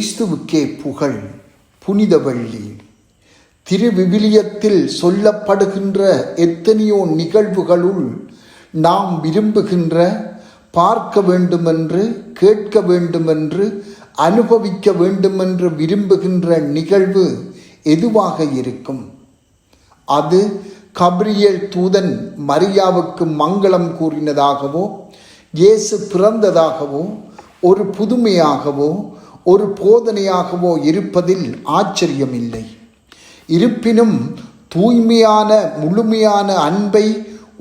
கிறிஸ்துவுக்கே புகழ். புனித வெள்ளி. திருவிவிலியத்தில் சொல்லப்படுகின்ற எத்தனையோ நிகழ்வுகளுள் நாம் விரும்புகின்ற, பார்க்க வேண்டுமென்று, கேட்க வேண்டுமென்று, அனுபவிக்க வேண்டுமென்று விரும்புகின்ற நிகழ்வு எதுவாக இருக்கும்? அது கபிரியேல் தூதன் மரியாவுக்கு மங்களம் கூறினதாகவோ, இயேசு பிறந்ததாகவோ, ஒரு புதுமையாகவோ, ஒரு போதனையாகவோ இருப்பதில் ஆச்சரியமில்லை. இருப்பினும் தூய்மையான முழுமையான அன்பை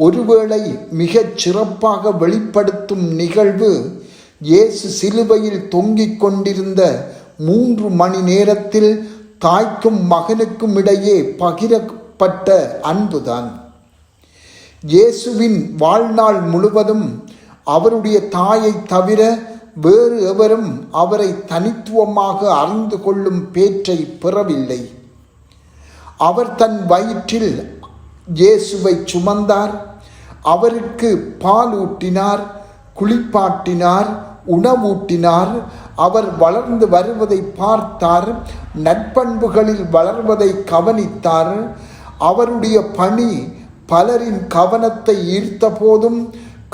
ஒருவேளை மிகச் சிறப்பாக வெளிப்படுத்தும் நிகழ்வு இயேசு சிலுவையில் தொங்கிக் கொண்டிருந்த 3 மணி நேரத்தில் தாய்க்கும் மகனுக்கும் இடையே பகிரப்பட்ட அன்புதான். இயேசுவின் வாழ்நாள் முழுவதும் அவருடைய தாயை தவிர வேறு எவரும் அவரை தனித்துவமாக அறிந்து கொள்ளும் பேற்றை பெறவில்லை. அவர் தன் வயிற்றில் இயேசுவை சுமந்தார், அவருக்கு பால் ஊட்டினார், குளிப்பாட்டினார், உணவூட்டினார். அவர் வளர்ந்து வருவதை பார்த்தார், நற்பண்புகளில் வளர்வதை கவனித்தார். அவருடைய பணி பலரின் கவனத்தை ஈர்த்த போதும்,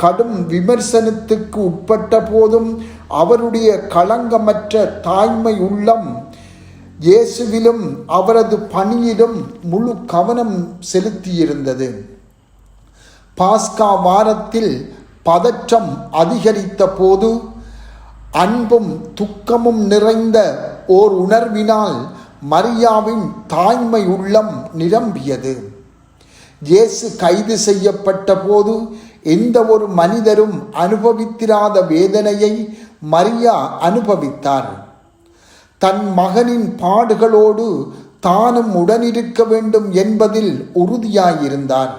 கடும் விமர்சனத்துக்கு உட்பட்ட போதும் அவருடைய களங்கமற்ற தாய்மை உள்ளம் இயேசுவிலும் அவரது பணியிலும் முழு கவனம் செலுத்தியிருந்தது. பாஸ்கா வாரத்தில் பதற்றம் அதிகரித்த போது அன்பும் துக்கமும் நிறைந்த ஓர் உணர்வினால் மரியாவின் தாய்மை உள்ளம் நிரம்பியது. இயேசு கைது செய்யப்பட்ட போது எந்த ஒரு மனிதரும் அனுபவித்திராத வேதனையை மரியா அனுபவித்தார். தன் மகனின் பாடுகளோடு தானும் உடனிருக்க வேண்டும் என்பதில் உறுதியாயிருந்தார்.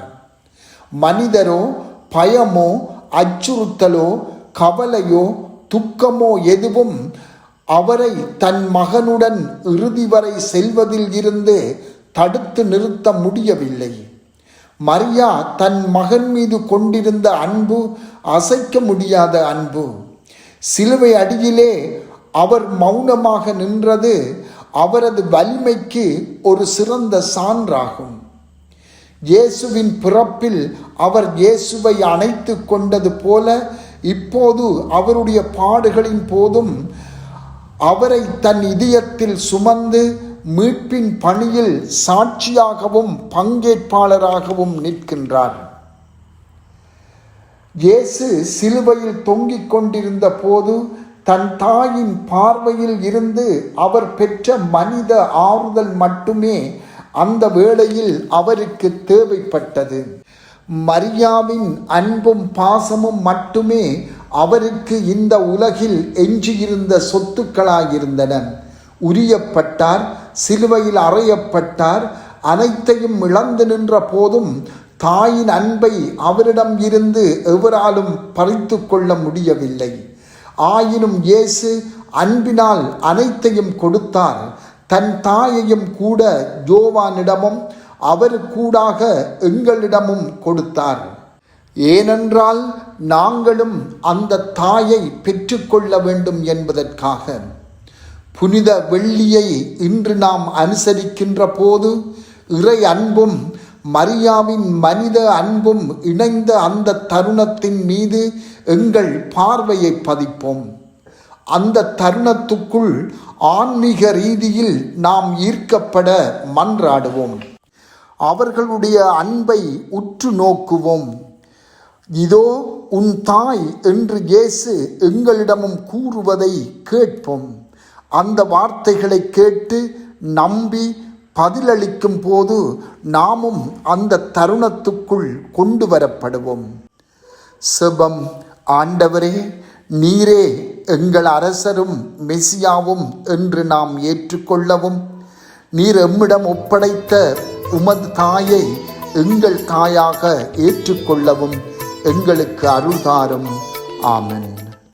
மனிதரோ பயமோ அச்சுறுத்தலோ கவலையோ துக்கமோ எதுவும் அவரை தன் மகனுடன் இறுதி வரை செல்வதில் இருந்து தடுத்து நிறுத்த முடியவில்லை. மரியா தன் மகன் மீது கொண்டிருந்த அன்பு அசைக்க முடியாத அன்பு. சிலுவை அடியிலே அவர் மௌனமாக நின்றது அவரது வலிமைக்கு ஒரு சிறந்த சான்றாகும். இயேசுவின் பிறப்பில் அவர் இயேசுவை அணைத்து கொண்டது போல இப்போது அவருடைய பாடுகளின் போதும் அவரை தன் இதயத்தில் சுமந்து மீட்பின் பணியில் சாட்சியாகவும் பங்கேற்பாளராகவும் நிற்கின்றார். இயேசு சிலுவையில் தொங்கிக் கொண்டிருந்த போது தன் தாயின் பார்வையில் இருந்து அவர் பெற்ற மனித ஆறுதல் மட்டுமே அந்த வேளையில் அவருக்கு தேவைப்பட்டது. மரியாவின் அன்பும் பாசமும் மட்டுமே அவருக்கு இந்த உலகில் எஞ்சியிருந்த சொத்துக்களாயிருந்தன. உரியப்பட்டார், சிலுவையில் அறையப்பட்டார், அனைத்தையும் இழந்து நின்ற போதும் தாயின் அன்பை அவரிடம் இருந்து எவராலும் பறித்து கொள்ள முடியவில்லை. ஆயினும் இயேசு அன்பினால் அனைத்தையும் கொடுத்தார். தன் தாயையும் கூட யோவானிடமும் அவருக்கூடாக எங்களிடமும் கொடுத்தார். ஏனென்றால் நாங்களும் அந்த தாயை பெற்றுக்கொள்ள வேண்டும் என்பதற்காக. புனித வெள்ளியை இன்று நாம் அனுசரிக்கின்ற போது இறை அன்பும் மரியாவின் மனித அன்பும் இணைந்த அந்த தருணத்தின் மீது எங்கள் பார்வையை பதிப்போம். அந்த தருணத்துக்குள் ஆன்மீக ரீதியில் நாம் ஈர்க்கப்பட மன்றாடுவோம். அவர்களுடைய அன்பை உற்று நோக்குவோம். இதோ உன் தாய் என்று இயேசு எங்களிடமும் கூறுவதை கேட்போம். அந்த வார்த்தைகளை கேட்டு நம்பி பதிலளிக்கும் போது நாமும் அந்த தருணத்துக்குள் கொண்டு வரப்படுவோம். செபம். ஆண்டவரே, நீரே எங்கள் அரசரும் மெசியாவும் என்று நாம் ஏற்றுக்கொள்ளவும், நீர் எம்மிடம் ஒப்படைத்த உமது தாயை எங்கள் தாயாக ஏற்றுக்கொள்ளவும் எங்களுக்கு அருள் தாரும். ஆமென்.